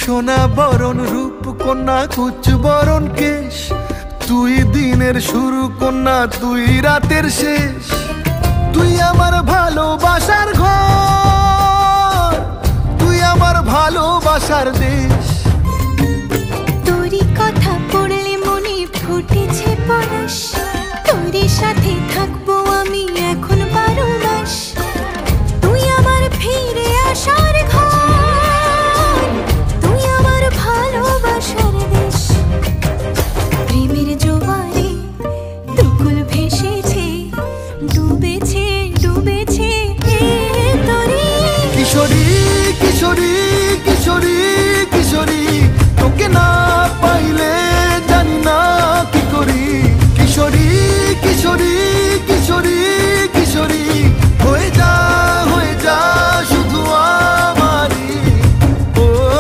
সোনা বরণ রূপ কন্যা কুচ বরণ কেশ, তুই দিনের শুরু কন্যা তুই রাতের শেষ। তুই আমার ভালোবাসার ঘর, তুই আমার ভালোবাসার দেশ।